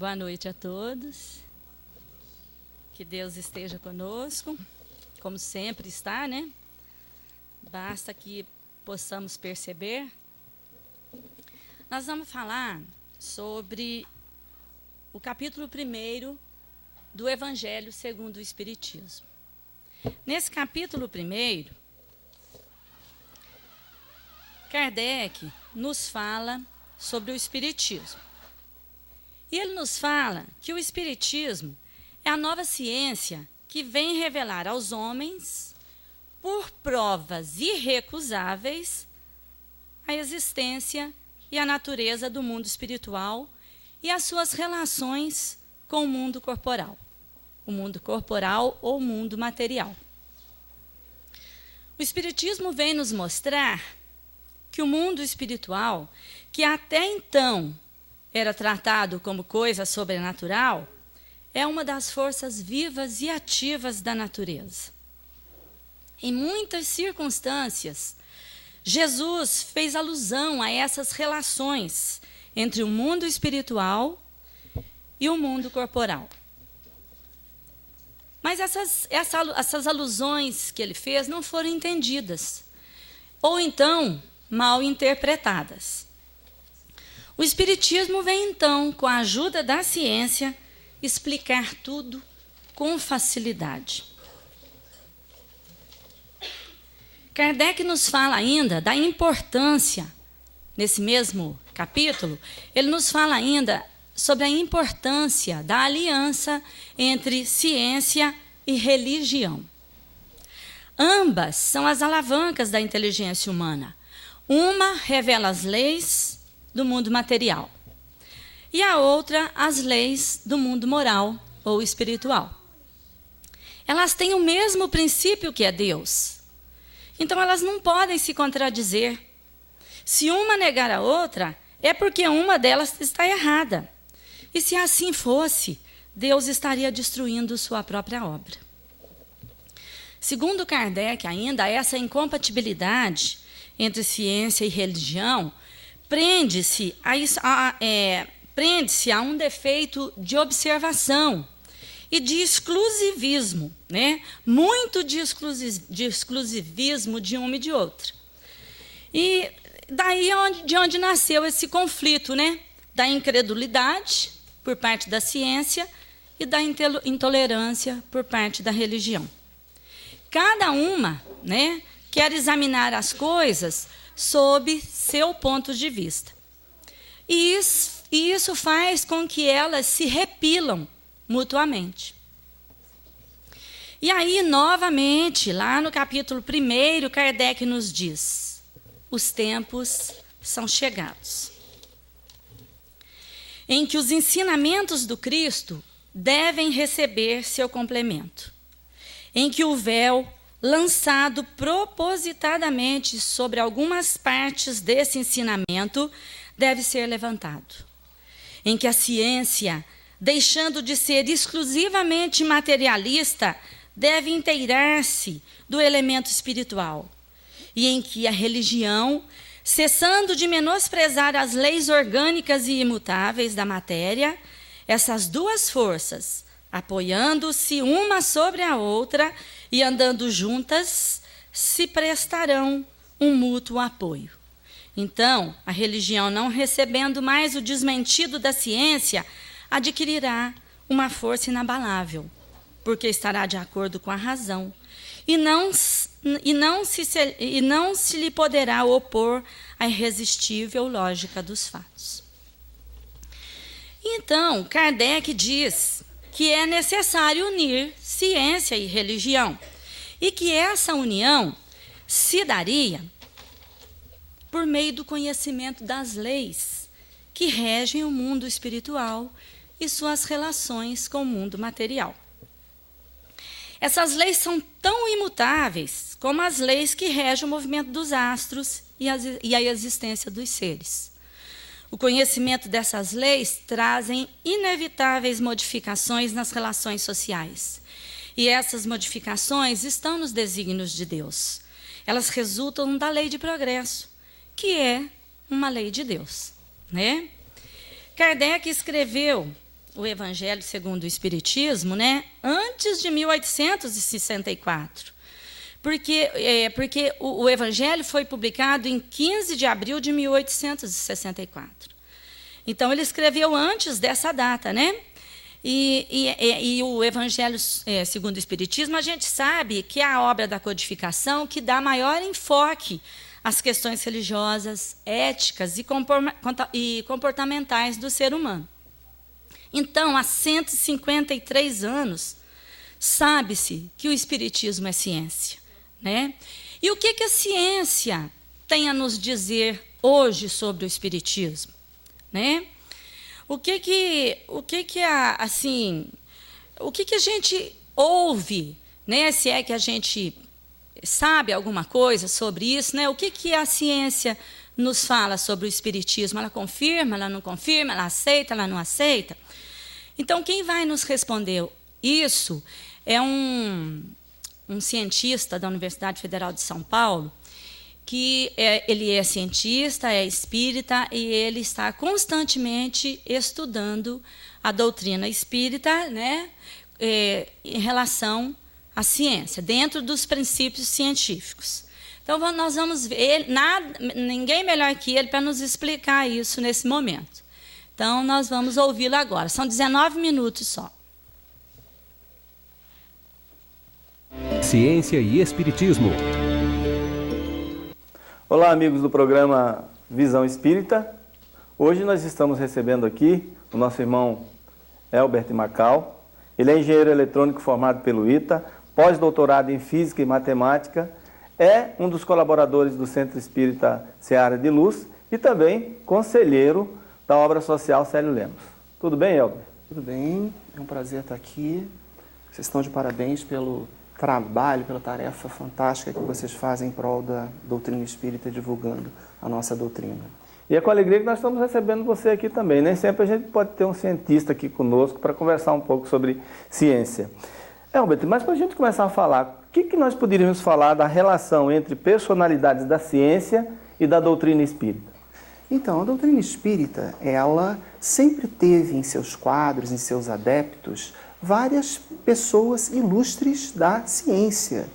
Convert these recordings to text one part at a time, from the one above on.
Boa noite a todos. Que Deus esteja conosco, como sempre está, né? Basta que possamos perceber. Nós vamos falar sobre o capítulo 1 do Evangelho segundo o Espiritismo. Nesse capítulo 1, Kardec nos fala sobre o Espiritismo. E ele nos fala que o Espiritismo é a nova ciência que vem revelar aos homens, por provas irrecusáveis, a existência e a natureza do mundo espiritual e as suas relações com o mundo corporal ou o mundo material. O Espiritismo vem nos mostrar que o mundo espiritual, que até então era tratado como coisa sobrenatural, é uma das forças vivas e ativas da natureza. Em muitas circunstâncias, Jesus fez alusão a essas relações entre o mundo espiritual e o mundo corporal. Mas essas alusões que ele fez não foram entendidas, ou então mal interpretadas. O Espiritismo vem então, com a ajuda da ciência, explicar tudo com facilidade. Kardec nos fala ainda da importância, nesse mesmo capítulo, ele nos fala ainda sobre a importância da aliança entre ciência e religião. Ambas são as alavancas da inteligência humana. Uma revela as leis do mundo material e a outra as leis do mundo moral ou espiritual. Elas têm o mesmo princípio que é Deus. Então elas não podem se contradizer. Se uma negar a outra, é porque uma delas está errada. E se assim fosse, Deus estaria destruindo sua própria obra. Segundo Kardec, ainda, essa incompatibilidade entre ciência e religião prende-se a um defeito de observação e de exclusivismo, né? Muito de exclusivismo de uma e de outra. E daí de onde nasceu esse conflito, né? Da incredulidade por parte da ciência e da intolerância por parte da religião. Cada uma, né, quer examinar as coisas sob seu ponto de vista. E isso faz com que elas se repilam mutuamente. E aí, novamente, lá no capítulo 1, Kardec nos diz: os tempos são chegados, em que os ensinamentos do Cristo devem receber seu complemento, em que o véu lançado propositadamente sobre algumas partes desse ensinamento deve ser levantado, em que a ciência, deixando de ser exclusivamente materialista, deve inteirar-se do elemento espiritual, e em que a religião, cessando de menosprezar as leis orgânicas e imutáveis da matéria, essas duas forças, apoiando-se uma sobre a outra e andando juntas, se prestarão um mútuo apoio. Então, a religião, não recebendo mais o desmentido da ciência, adquirirá uma força inabalável, porque estará de acordo com a razão, e não se lhe poderá opor à irresistível lógica dos fatos. Então, Kardec diz que é necessário unir ciência e religião, e que essa união se daria por meio do conhecimento das leis que regem o mundo espiritual e suas relações com o mundo material. Essas leis são tão imutáveis como as leis que regem o movimento dos astros e a existência dos seres. O conhecimento dessas leis trazem inevitáveis modificações nas relações sociais. E essas modificações estão nos desígnios de Deus. Elas resultam da lei de progresso, que é uma lei de Deus, né? Kardec escreveu o Evangelho segundo o Espiritismo, né, antes de 1864. Porque o Evangelho foi publicado em 15 de abril de 1864. Então, ele escreveu antes dessa data, né? E o Evangelho segundo o Espiritismo, a gente sabe que é a obra da codificação que dá maior enfoque às questões religiosas, éticas e comportamentais do ser humano. Então, há 153 anos, sabe-se que o Espiritismo é ciência, né? E o que a ciência tem a nos dizer hoje sobre o Espiritismo, né? O que a gente ouve, né? Se é que a gente sabe alguma coisa sobre isso, né? O que a ciência nos fala sobre o Espiritismo? Ela confirma, ela não confirma, ela aceita, ela não aceita? Então, quem vai nos responder isso é um cientista da Universidade Federal de São Paulo, que ele é cientista, é espírita, e ele está constantemente estudando a doutrina espírita, né, em relação à ciência, dentro dos princípios científicos. Então, nós vamos ver, ninguém melhor que ele para nos explicar isso nesse momento. Então, nós vamos ouvi-lo agora. São 19 minutos só. Ciência e Espiritismo. Olá, amigos do programa Visão Espírita. Hoje nós estamos recebendo aqui o nosso irmão Elbert Macau. Ele é engenheiro eletrônico formado pelo ITA, pós-doutorado em Física e Matemática, é um dos colaboradores do Centro Espírita Seara de Luz e também conselheiro da obra social Célio Lemos. Tudo bem, Elbert? Tudo bem, é um prazer estar aqui. Vocês estão de parabéns pelo trabalho, pela tarefa fantástica que vocês fazem em prol da doutrina espírita, divulgando a nossa doutrina. E é com alegria que nós estamos recebendo você aqui também. Nem sempre a gente pode ter um cientista aqui conosco para conversar um pouco sobre ciência. Elbert, mas para a gente começar a falar, o que nós poderíamos falar da relação entre personalidades da ciência e da doutrina espírita? Então, a doutrina espírita, ela sempre teve em seus quadros, em seus adeptos, várias pessoas ilustres da ciência.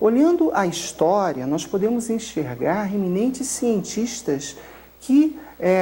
Olhando a história, nós podemos enxergar eminentes cientistas que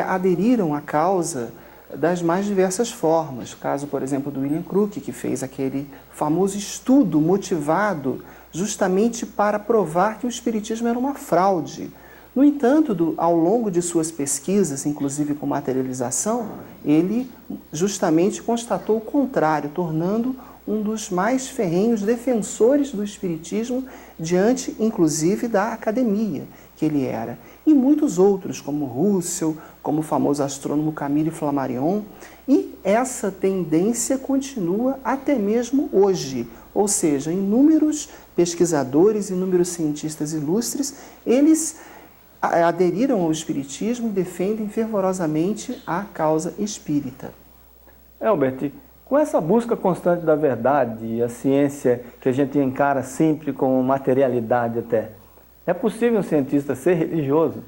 aderiram à causa das mais diversas formas. O caso, por exemplo, do William Crookes, que fez aquele famoso estudo motivado justamente para provar que o espiritismo era uma fraude. No entanto, ao longo de suas pesquisas, inclusive com materialização, ele justamente constatou o contrário, tornando um dos mais ferrenhos defensores do espiritismo diante, inclusive, da academia que ele era. E muitos outros, como Russell, como o famoso astrônomo Camille Flammarion. E essa tendência continua até mesmo hoje. Ou seja, inúmeros pesquisadores, inúmeros cientistas ilustres, eles aderiram ao espiritismo e defendem fervorosamente a causa espírita. Elbert, com essa busca constante da verdade e a ciência que a gente encara sempre com materialidade até, é possível um cientista ser religioso?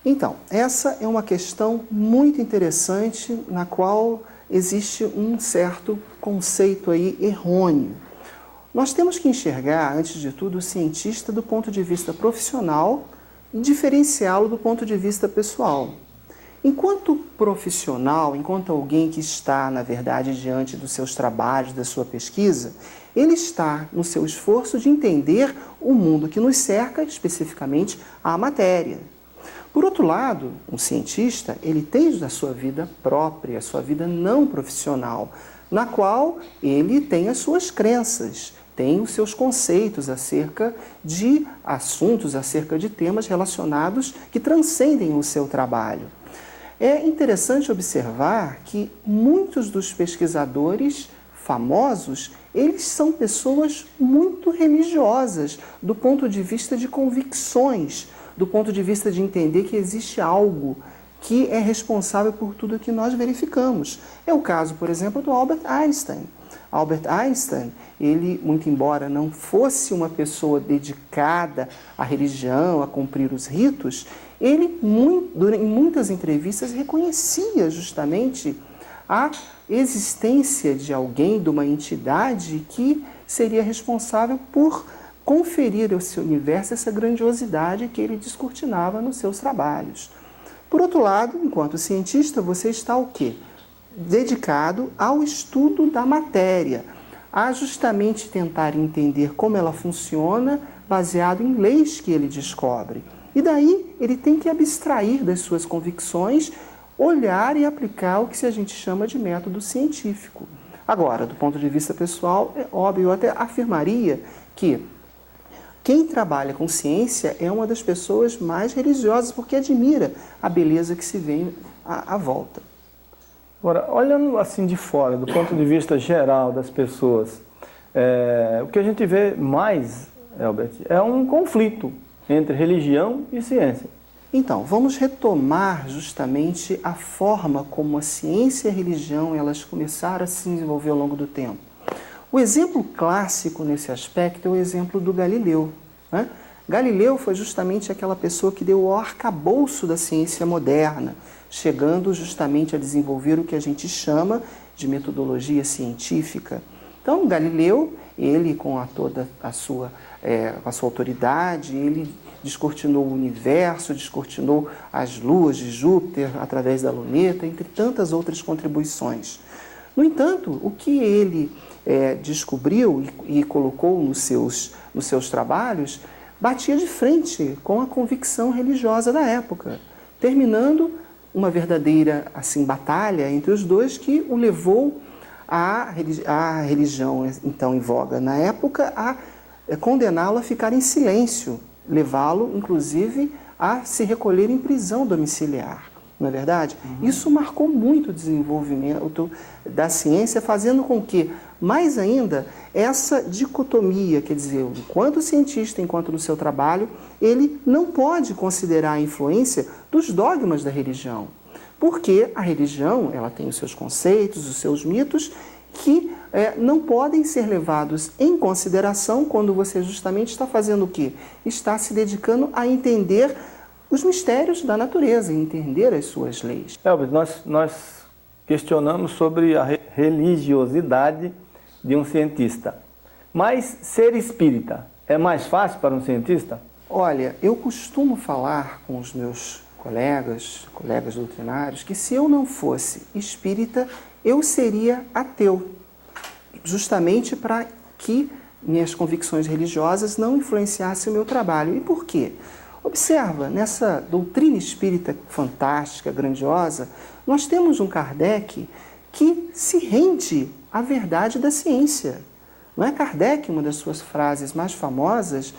Então, essa é uma questão muito interessante na qual existe um certo conceito aí errôneo. Nós temos que enxergar, antes de tudo, o cientista do ponto de vista profissional e diferenciá-lo do ponto de vista pessoal. Enquanto profissional, enquanto alguém que está, na verdade, diante dos seus trabalhos, da sua pesquisa, ele está no seu esforço de entender o mundo que nos cerca, especificamente a matéria. Por outro lado, um cientista, ele tem a sua vida própria, a sua vida não profissional, na qual ele tem as suas crenças, tem os seus conceitos acerca de assuntos, acerca de temas relacionados que transcendem o seu trabalho. É interessante observar que muitos dos pesquisadores famosos, eles são pessoas muito religiosas, do ponto de vista de convicções, do ponto de vista de entender que existe algo que é responsável por tudo que nós verificamos. É o caso, por exemplo, do Albert Einstein. Albert Einstein, ele, muito embora não fosse uma pessoa dedicada à religião, a cumprir os ritos, ele, em muitas entrevistas, reconhecia justamente a existência de alguém, de uma entidade que seria responsável por conferir ao seu universo essa grandiosidade que ele descortinava nos seus trabalhos. Por outro lado, enquanto cientista, você está o quê? Dedicado ao estudo da matéria, a justamente tentar entender como ela funciona, baseado em leis que ele descobre. E daí ele tem que abstrair das suas convicções, olhar e aplicar o que a gente chama de método científico. Agora, do ponto de vista pessoal, é óbvio, eu até afirmaria que quem trabalha com ciência é uma das pessoas mais religiosas, porque admira a beleza que se vê à volta. Agora, olhando assim de fora, do ponto de vista geral das pessoas, o que a gente vê mais, Elbert, é um conflito entre religião e ciência. Então, vamos retomar justamente a forma como a ciência e a religião elas começaram a se desenvolver ao longo do tempo. O exemplo clássico nesse aspecto é o exemplo do Galileu, né? Galileu foi justamente aquela pessoa que deu o arcabouço da ciência moderna, chegando justamente a desenvolver o que a gente chama de metodologia científica. Então, Galileu, ele com toda a sua autoridade, ele descortinou o universo, descortinou as luas de Júpiter através da luneta, entre tantas outras contribuições. No entanto, o que ele descobriu e colocou nos seus trabalhos batia de frente com a convicção religiosa da época, terminando uma verdadeira batalha entre os dois que o levou a religião então em voga na época a condená-lo a ficar em silêncio, levá-lo inclusive a se recolher em prisão domiciliar. Não é verdade? Isso marcou muito o desenvolvimento da ciência, fazendo com que, mais ainda, essa dicotomia, quer dizer, enquanto cientista, enquanto no seu trabalho, ele não pode considerar a influência dos dogmas da religião. Porque a religião ela tem os seus conceitos, os seus mitos, que não podem ser levados em consideração quando você justamente está fazendo o quê? Está se dedicando a entender os mistérios da natureza, entender as suas leis. Elbert, nós questionamos sobre a religiosidade de um cientista. Mas ser espírita é mais fácil para um cientista? Olha, eu costumo falar com os meus colegas doutrinários, que se eu não fosse espírita, eu seria ateu, justamente para que minhas convicções religiosas não influenciassem o meu trabalho. E por quê? Observa, nessa doutrina espírita fantástica, grandiosa, nós temos um Kardec que se rende à verdade da ciência. Não é Kardec, uma das suas frases mais famosas,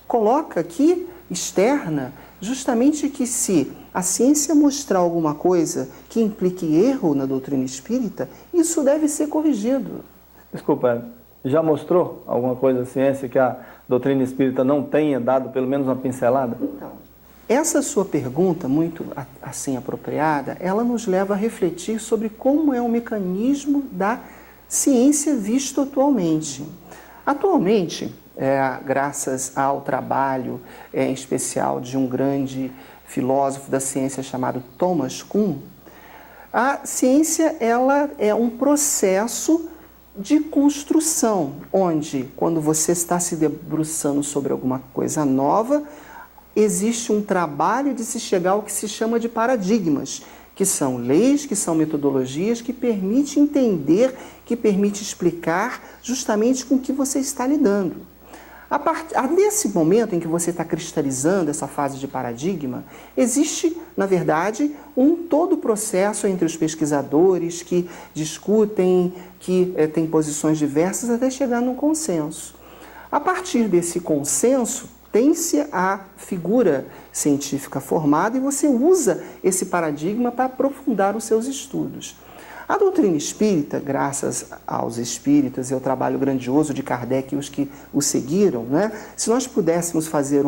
coloca aqui, externa, justamente que se a ciência mostrar alguma coisa que implique erro na doutrina espírita, isso deve ser corrigido. Desculpa, já mostrou alguma coisa a ciência que a doutrina espírita não tenha dado pelo menos uma pincelada? Então, essa sua pergunta, muito assim apropriada, ela nos leva a refletir sobre como é o mecanismo da ciência visto atualmente. Atualmente, graças ao trabalho em especial de um grande filósofo da ciência chamado Thomas Kuhn, a ciência ela é um processo de construção, onde, quando você está se debruçando sobre alguma coisa nova, existe um trabalho de se chegar ao que se chama de paradigmas, que são leis, que são metodologias, que permite entender, que permite explicar justamente com o que você está lidando. Nesse momento em que você está cristalizando essa fase de paradigma, existe, na verdade, todo o processo entre os pesquisadores que discutem, que têm posições diversas até chegar num consenso. A partir desse consenso, tem-se a figura científica formada e você usa esse paradigma para aprofundar os seus estudos. A doutrina espírita, graças aos espíritas e ao trabalho grandioso de Kardec e os que o seguiram, né? Se nós pudéssemos fazer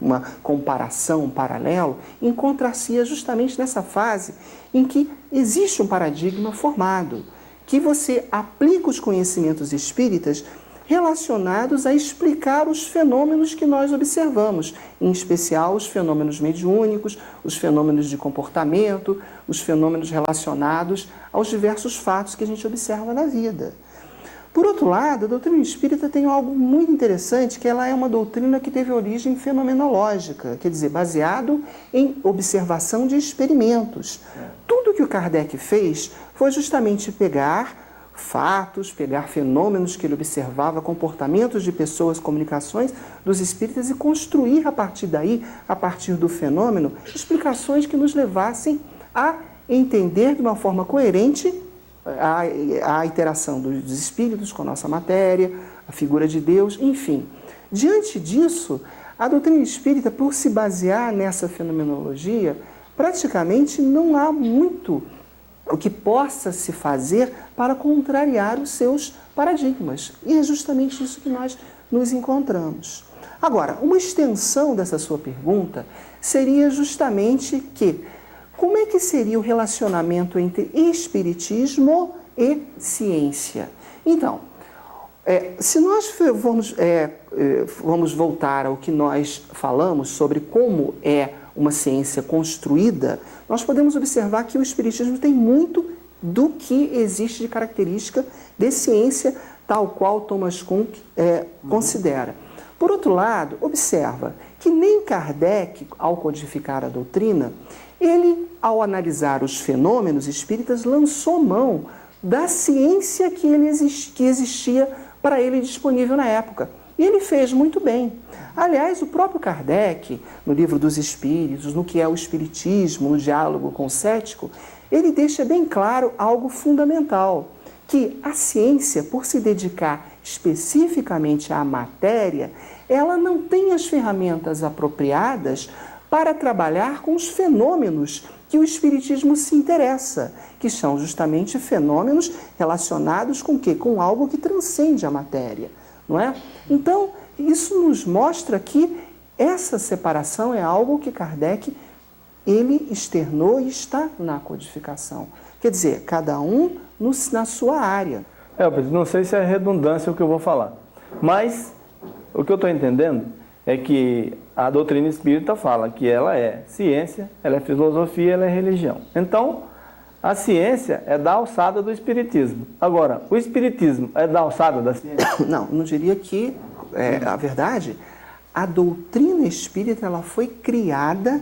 uma comparação, um paralelo, encontrar-se justamente nessa fase em que existe um paradigma formado, que você aplica os conhecimentos espíritas relacionados a explicar os fenômenos que nós observamos, em especial os fenômenos mediúnicos, os fenômenos de comportamento, os fenômenos relacionados aos diversos fatos que a gente observa na vida. Por outro lado, a doutrina espírita tem algo muito interessante, que ela é uma doutrina que teve origem fenomenológica, quer dizer, baseado em observação de experimentos. Tudo que o Kardec fez foi justamente pegar fatos, pegar fenômenos que ele observava, comportamentos de pessoas, comunicações dos espíritas e construir a partir daí, a partir do fenômeno, explicações que nos levassem a entender de uma forma coerente a interação dos espíritos com a nossa matéria, a figura de Deus, enfim. Diante disso, a doutrina espírita, por se basear nessa fenomenologia, praticamente não há muito o que possa se fazer para contrariar os seus paradigmas. E é justamente isso que nós nos encontramos. Agora, uma extensão dessa sua pergunta seria justamente que como é que seria o relacionamento entre espiritismo e ciência? Então, se nós vamos voltar ao que nós falamos sobre como é uma ciência construída, nós podemos observar que o espiritismo tem muito do que existe de característica de ciência, tal qual Thomas Kuhn considera. Por outro lado, observa que nem Kardec, ao codificar a doutrina, ele, ao analisar os fenômenos espíritas, lançou mão da ciência que existia para ele disponível na época. E ele fez muito bem. Aliás, o próprio Kardec, no Livro dos Espíritos, no que é o Espiritismo, no Diálogo com o Cético, ele deixa bem claro algo fundamental, que a ciência, por se dedicar especificamente à matéria, ela não tem as ferramentas apropriadas para trabalhar com os fenômenos que o Espiritismo se interessa, que são justamente fenômenos relacionados com o quê? Com algo que transcende a matéria, não é? Então, isso nos mostra que essa separação é algo que Kardec ele externou e está na codificação. Quer dizer, cada um na sua área. Não sei se é redundância o que eu vou falar, mas o que eu estou entendendo é que a doutrina espírita fala que ela é ciência, ela é filosofia, ela é religião. Então, a ciência é da alçada do espiritismo. Agora, o espiritismo é da alçada da ciência? Não diria que, a verdade, a doutrina espírita ela foi criada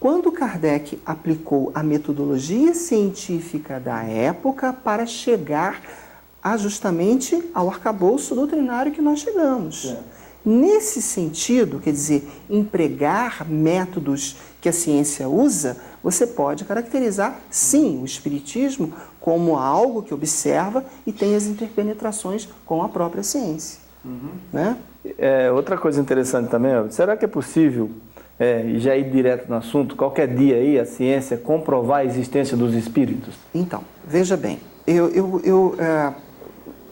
quando Kardec aplicou a metodologia científica da época para chegar justamente ao arcabouço doutrinário que nós chegamos. Nesse sentido, quer dizer, empregar métodos que a ciência usa, você pode caracterizar, sim, o espiritismo como algo que observa e tem as interpenetrações com a própria ciência. Né? Outra coisa interessante também, será que é possível, e já ir direto no assunto, qualquer dia aí a ciência comprovar a existência dos espíritos? Então, veja bem,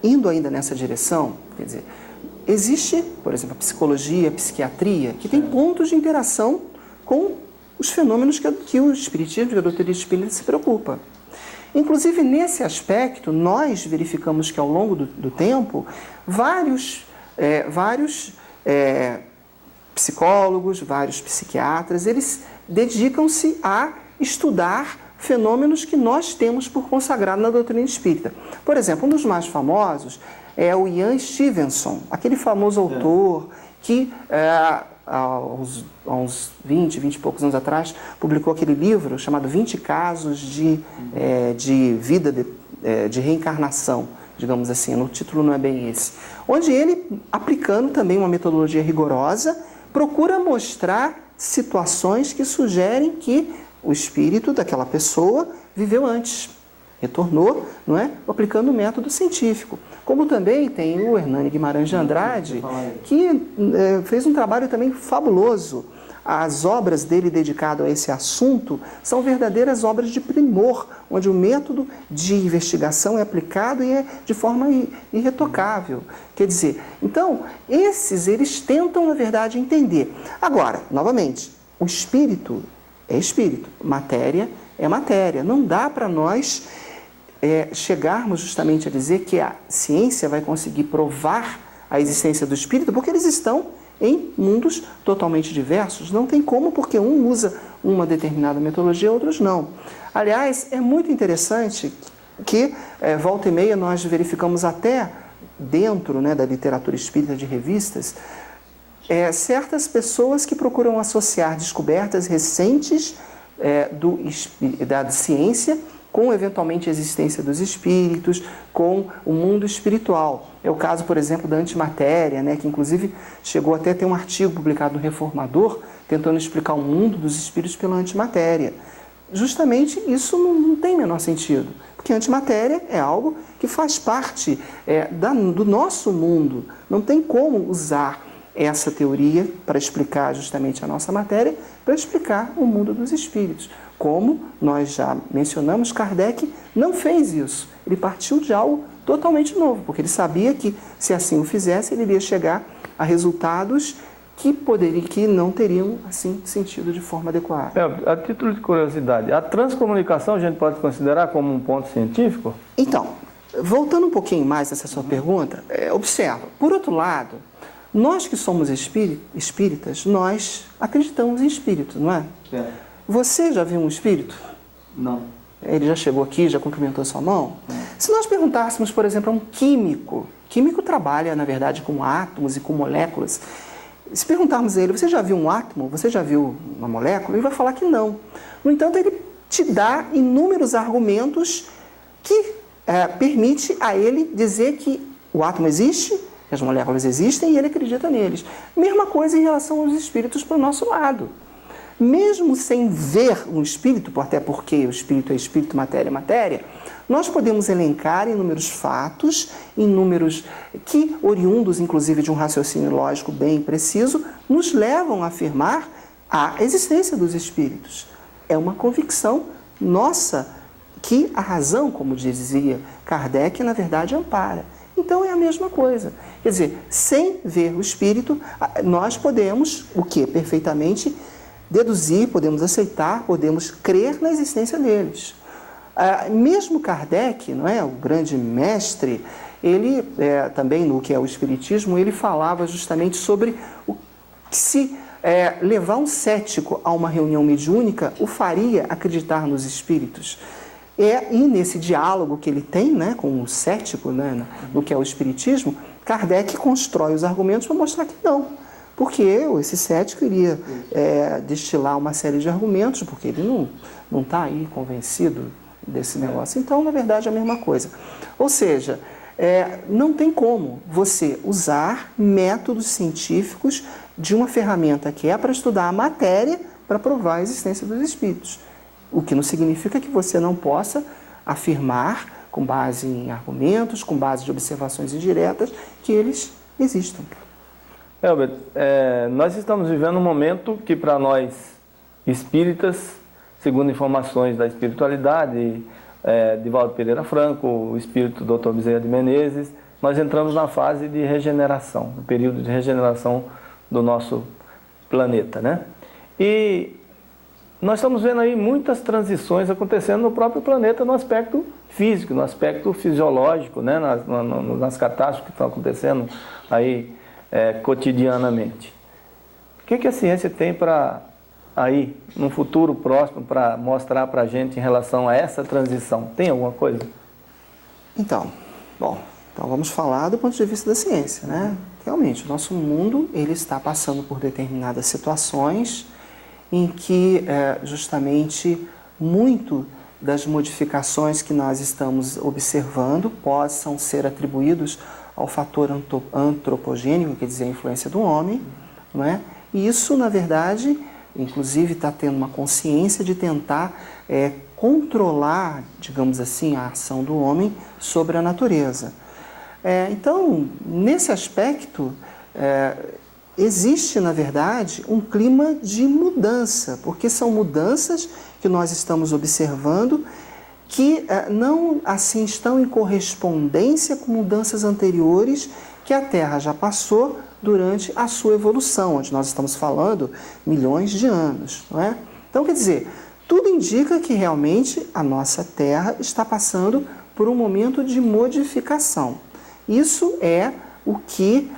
indo ainda nessa direção, quer dizer, existe, por exemplo, a psicologia, a psiquiatria, que tem pontos de interação com os fenômenos que o espiritismo, que a doutrina espírita se preocupa. Inclusive, nesse aspecto, nós verificamos que ao longo do tempo, vários psicólogos, vários psiquiatras, eles dedicam-se a estudar fenômenos que nós temos por consagrado na doutrina espírita. Por exemplo, um dos mais famosos é o Ian Stevenson, aquele famoso autor que há uns 20 e poucos anos atrás, publicou aquele livro chamado 20 casos de vida, de reencarnação, digamos assim, o título não é bem esse. Onde ele, aplicando também uma metodologia rigorosa, procura mostrar situações que sugerem que o espírito daquela pessoa viveu antes, retornou, não é? Aplicando o método científico. Como também tem o Hernani Guimarães de Andrade, que fez um trabalho também fabuloso. As obras dele dedicado a esse assunto são verdadeiras obras de primor, onde o método de investigação é aplicado e é de forma irretocável. Quer dizer, então, eles tentam, na verdade, entender. Agora, novamente, o espírito é espírito, matéria é matéria. Não dá para nós chegarmos justamente a dizer que a ciência vai conseguir provar a existência do espírito, porque eles estão em mundos totalmente diversos. Não tem como, porque um usa uma determinada metodologia, outros não. Aliás, é muito interessante que, volta e meia, nós verificamos até dentro, né, da literatura espírita de revistas, certas pessoas que procuram associar descobertas recentes da ciência com, eventualmente, a existência dos espíritos, com o mundo espiritual. É o caso, por exemplo, da antimatéria, né, que inclusive chegou até a ter um artigo publicado no Reformador, tentando explicar o mundo dos espíritos pela antimatéria. Justamente isso não tem o menor sentido, porque a antimatéria é algo que faz parte do nosso mundo. Não tem como usar essa teoria para explicar justamente a nossa matéria, para explicar o mundo dos espíritos. Como nós já mencionamos, Kardec não fez isso. Ele partiu de algo totalmente novo, porque ele sabia que, se assim o fizesse, ele iria chegar a resultados que não teriam, assim, sentido de forma adequada. A título de curiosidade, a transcomunicação a gente pode considerar como um ponto científico? Então, voltando um pouquinho mais nessa sua pergunta, observa, por outro lado, nós que somos espíritas, nós acreditamos em espírito, não é? Você já viu um espírito? Não. Ele já chegou aqui, já cumprimentou sua mão? Se nós perguntássemos, por exemplo, a um químico trabalha, na verdade, com átomos e com moléculas. Se perguntarmos a ele, você já viu um átomo? Você já viu uma molécula? Ele vai falar que não. No entanto, ele te dá inúmeros argumentos que permite a ele dizer que o átomo existe, que as moléculas existem e ele acredita neles. Mesma coisa em relação aos espíritos para o nosso lado. Mesmo sem ver um espírito, até porque o espírito é espírito, matéria é matéria, nós podemos elencar inúmeros fatos, inúmeros que, oriundos inclusive de um raciocínio lógico bem preciso, nos levam a afirmar a existência dos espíritos. É uma convicção nossa que a razão, como dizia Kardec, na verdade ampara. Então é a mesma coisa. Quer dizer, sem ver o espírito, nós podemos, o que? Perfeitamente deduzir, podemos aceitar, podemos crer na existência deles. Mesmo Kardec, não é, o grande mestre, ele também no que é o espiritismo, ele falava justamente sobre se levar um cético a uma reunião mediúnica o faria acreditar nos espíritos. E nesse diálogo que ele tem, né, com o cético, né, no que é o espiritismo, Kardec constrói os argumentos para mostrar que não. Porque esse cético iria destilar uma série de argumentos, porque ele não está aí convencido desse negócio. Então, na verdade, é a mesma coisa. Ou seja, não tem como você usar métodos científicos de uma ferramenta que é para estudar a matéria para provar a existência dos espíritos. O que não significa que você não possa afirmar, com base em argumentos, com base de observações indiretas, que eles existem. Elbert, nós estamos vivendo um momento que, para nós espíritas, segundo informações da espiritualidade, de Valdo Pereira Franco, o espírito do Dr. Bezerra de Menezes, nós entramos na fase de regeneração, no período de regeneração do nosso planeta, né? E nós estamos vendo aí muitas transições acontecendo no próprio planeta, no aspecto físico, no aspecto fisiológico, né? Nas catástrofes que estão acontecendo aí cotidianamente. O que a ciência tem para aí, num futuro próximo, para mostrar para a gente em relação a essa transição? Tem alguma coisa? Então vamos falar do ponto de vista da ciência, né? Realmente, o nosso mundo ele está passando por determinadas situações em que justamente muito das modificações que nós estamos observando possam ser atribuídos ao fator antropogênico, quer dizer, a influência do homem, não é? E isso, na verdade, inclusive está tendo uma consciência de tentar controlar, digamos assim, a ação do homem sobre a natureza. Então, nesse aspecto, existe, na verdade, um clima de mudança, porque são mudanças que nós estamos observando que não assim estão em correspondência com mudanças anteriores que a Terra já passou durante a sua evolução, onde nós estamos falando milhões de anos, não é? Então, quer dizer, tudo indica que realmente a nossa Terra está passando por um momento de modificação. Isso é o que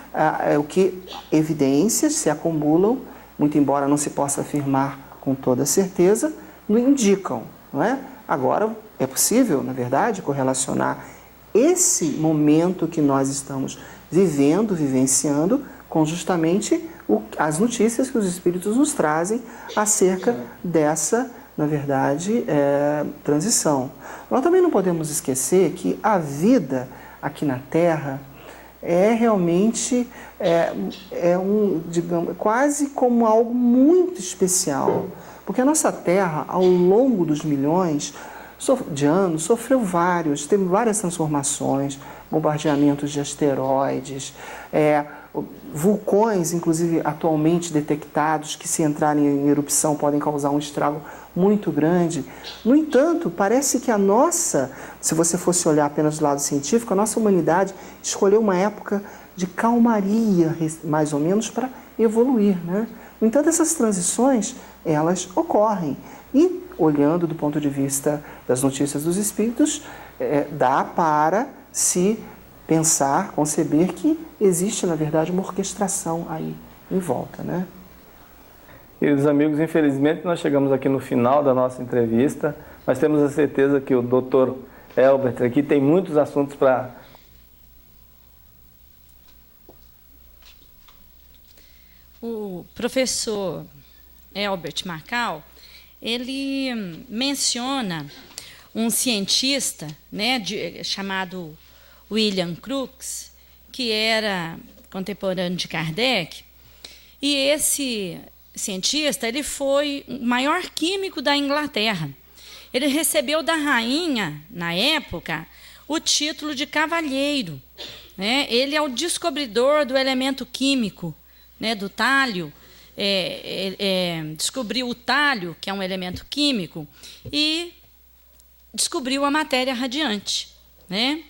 evidências se acumulam, muito embora não se possa afirmar com toda certeza, nos indicam, não é? Agora, é possível, na verdade, correlacionar esse momento que nós estamos vivenciando, com justamente as notícias que os Espíritos nos trazem acerca dessa, na verdade, transição. Nós também não podemos esquecer que a vida aqui na Terra é realmente digamos, quase como algo muito especial, porque a nossa Terra, ao longo dos milhões de anos, teve várias transformações, bombardeamentos de asteroides, vulcões, inclusive atualmente detectados, que se entrarem em erupção podem causar um estrago muito grande. No entanto, parece que se você fosse olhar apenas do lado científico, a nossa humanidade escolheu uma época de calmaria, mais ou menos, para evoluir, né? No entanto, essas transições, elas ocorrem. E, olhando do ponto de vista das notícias dos Espíritos, dá para se pensar, conceber que existe, na verdade, uma orquestração aí em volta, né? Queridos amigos, infelizmente nós chegamos aqui no final da nossa entrevista, mas temos a certeza que o Dr. Elbert aqui tem muitos assuntos para... O professor Elbert Macau, ele menciona um cientista, né, chamado William Crookes, que era contemporâneo de Kardec, e esse cientista, ele foi o maior químico da Inglaterra. Ele recebeu da rainha, na época, o título de cavalheiro, né? Ele é o descobridor do elemento químico, né, do tálio, descobriu o tálio, que é um elemento químico, e descobriu a matéria radiante, né?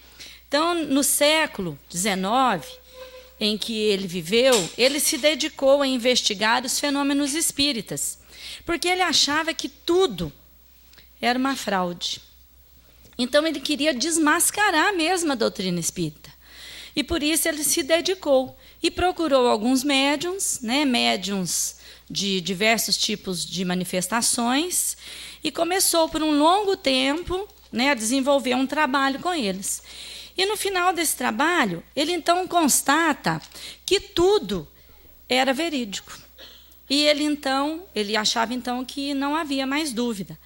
Então, no século XIX, em que ele viveu, ele se dedicou a investigar os fenômenos espíritas, porque ele achava que tudo era uma fraude. Então, ele queria desmascarar mesmo a doutrina espírita. E, por isso, ele se dedicou e procurou alguns médiuns, né, médiuns de diversos tipos de manifestações, e começou, por um longo tempo, né, a desenvolver um trabalho com eles. E, no final desse trabalho, ele, então, constata que tudo era verídico. E ele achava, então, que não havia mais dúvida.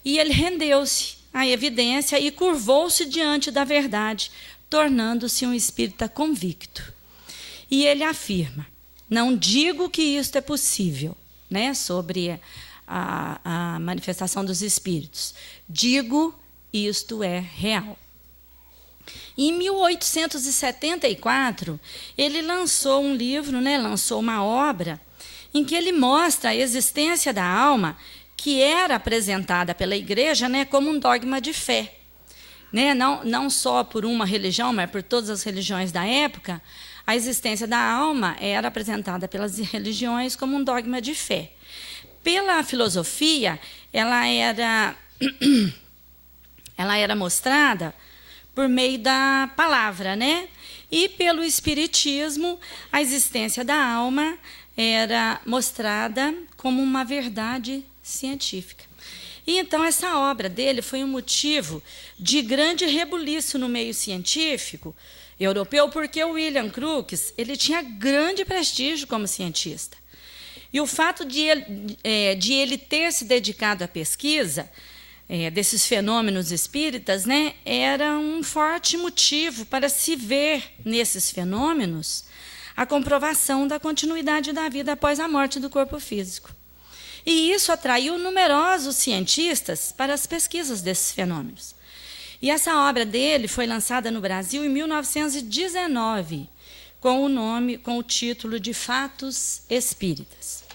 E ele rendeu-se à evidência e curvou-se diante da verdade, tornando-se um espírita convicto. E ele afirma: não digo que isto é possível, né, sobre a manifestação dos espíritos. Digo, isto é real. Em 1874, ele lançou um livro, né, lançou uma obra, em que ele mostra a existência da alma, que era apresentada pela Igreja, né, como um dogma de fé. Né, não só por uma religião, mas por todas as religiões da época, a existência da alma era apresentada pelas religiões como um dogma de fé. Pela filosofia, ela era mostrada por meio da palavra, né? E pelo espiritismo, a existência da alma era mostrada como uma verdade científica. E então essa obra dele foi um motivo de grande rebuliço no meio científico europeu, porque o William Crookes, ele tinha grande prestígio como cientista. E o fato de ele ter se dedicado à pesquisa desses fenômenos espíritas, né, era um forte motivo para se ver nesses fenômenos a comprovação da continuidade da vida após a morte do corpo físico. E isso atraiu numerosos cientistas para as pesquisas desses fenômenos. E essa obra dele foi lançada no Brasil em 1919, com o título de Fatos Espíritas.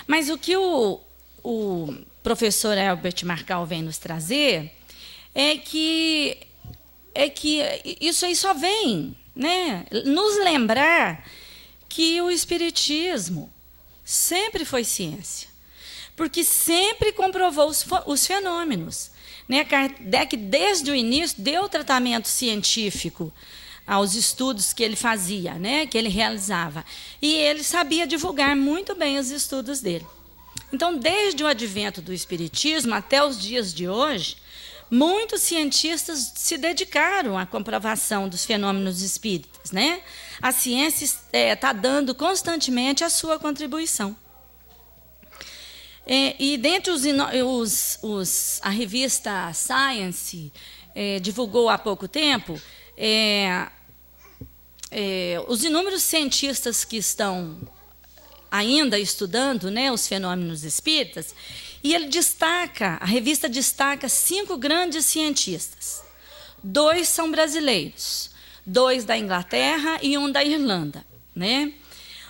Mas o que o professor Elbert Marcal vem nos trazer é que isso aí só vem, né, nos lembrar que o Espiritismo sempre foi ciência, porque sempre comprovou os fenômenos. Né? Kardec, desde o início, deu tratamento científico aos estudos que ele fazia, né, que ele realizava. E ele sabia divulgar muito bem os estudos dele. Então, desde o advento do Espiritismo até os dias de hoje, muitos cientistas se dedicaram à comprovação dos fenômenos espíritas, né? A ciência está dando constantemente a sua contribuição. E dentre a revista Science divulgou há pouco tempo os inúmeros cientistas que estão ainda estudando, né, os fenômenos espíritas, e a revista destaca 5 grandes cientistas. 2 são brasileiros, 2 da Inglaterra e 1 da Irlanda, né?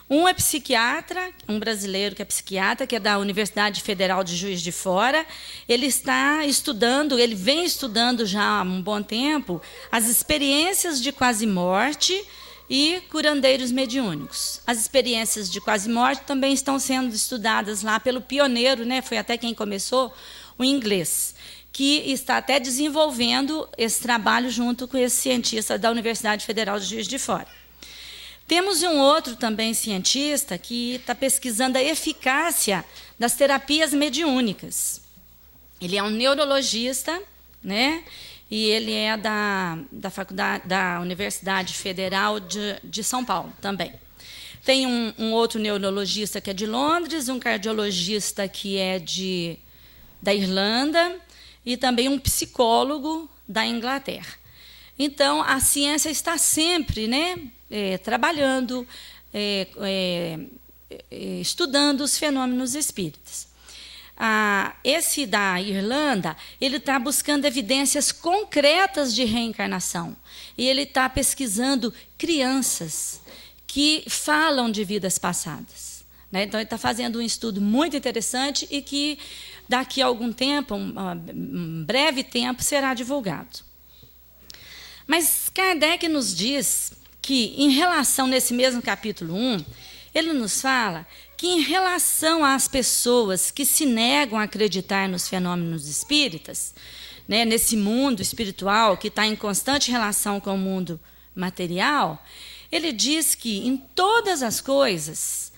Um é psiquiatra, um brasileiro que é psiquiatra, que é da Universidade Federal de Juiz de Fora. Ele está estudando, ele vem estudando já há um bom tempo, as experiências de quase-morte e curandeiros mediúnicos. As experiências de quase-morte também estão sendo estudadas lá pelo pioneiro, né, foi até quem começou, o inglês, que está até desenvolvendo esse trabalho junto com esse cientista da Universidade Federal de Juiz de Fora. Temos um outro também cientista que está pesquisando a eficácia das terapias mediúnicas. Ele é um neurologista, né? E ele é da faculdade, da Universidade Federal de São Paulo também. Tem um outro neurologista que é de Londres, um cardiologista que é da Irlanda e também um psicólogo da Inglaterra. Então, a ciência está sempre, né, trabalhando, estudando os fenômenos espíritas. Esse da Irlanda, ele está buscando evidências concretas de reencarnação. E ele está pesquisando crianças que falam de vidas passadas, né? Então, ele está fazendo um estudo muito interessante e que, daqui a algum tempo, um breve tempo, será divulgado. Mas Kardec nos diz que, em relação, nesse mesmo capítulo 1, ele nos fala que, em relação às pessoas que se negam a acreditar nos fenômenos espíritas, né, nesse mundo espiritual que está em constante relação com o mundo material, ele diz que, em todas as coisas,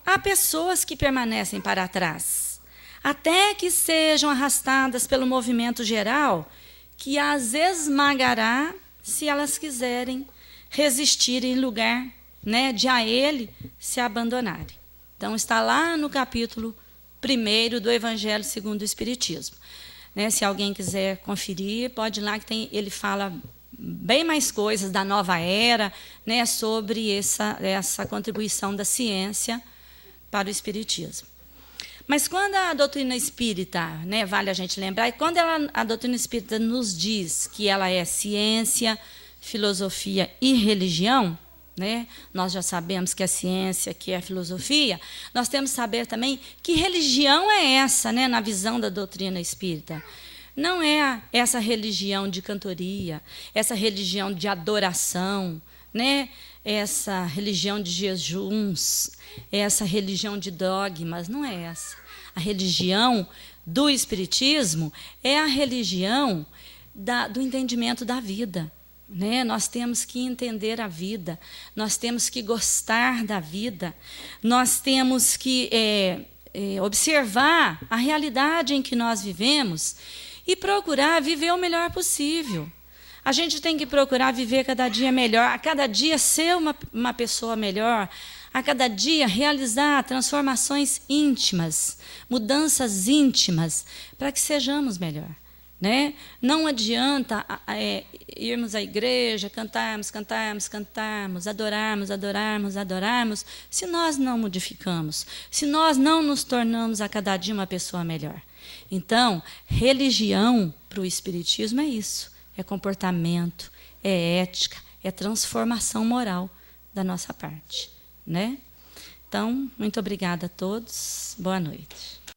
há pessoas que permanecem para trás, até que sejam arrastadas pelo movimento geral, que as esmagará se elas quiserem resistir em lugar, né, de a ele se abandonarem. Então, está lá no capítulo 1 do Evangelho segundo o Espiritismo. Né, se alguém quiser conferir, pode ir lá, que ele fala bem mais coisas da nova era, né, sobre essa contribuição da ciência para o Espiritismo. Mas quando a doutrina espírita, né, vale a gente lembrar, quando a doutrina espírita nos diz que ela é ciência, filosofia e religião, né, nós já sabemos que é ciência, que é filosofia, nós temos que saber também que religião é essa, né, na visão da doutrina espírita. Não é essa religião de cantoria, essa religião de adoração, né, essa religião de jejuns, essa religião de dogmas, não é essa. A religião do Espiritismo é a religião do entendimento da vida. Né? Nós temos que entender a vida, nós temos que gostar da vida, nós temos que observar a realidade em que nós vivemos e procurar viver o melhor possível. A gente tem que procurar viver cada dia melhor, a cada dia ser uma pessoa melhor, a cada dia realizar transformações íntimas, mudanças íntimas, para que sejamos melhor. Né? Não adianta irmos à igreja, cantarmos, adorarmos, se nós não modificamos, se nós não nos tornamos a cada dia uma pessoa melhor. Então, religião para o Espiritismo é isso, é comportamento, é ética, é transformação moral da nossa parte. Né? Então, muito obrigada a todos, boa noite.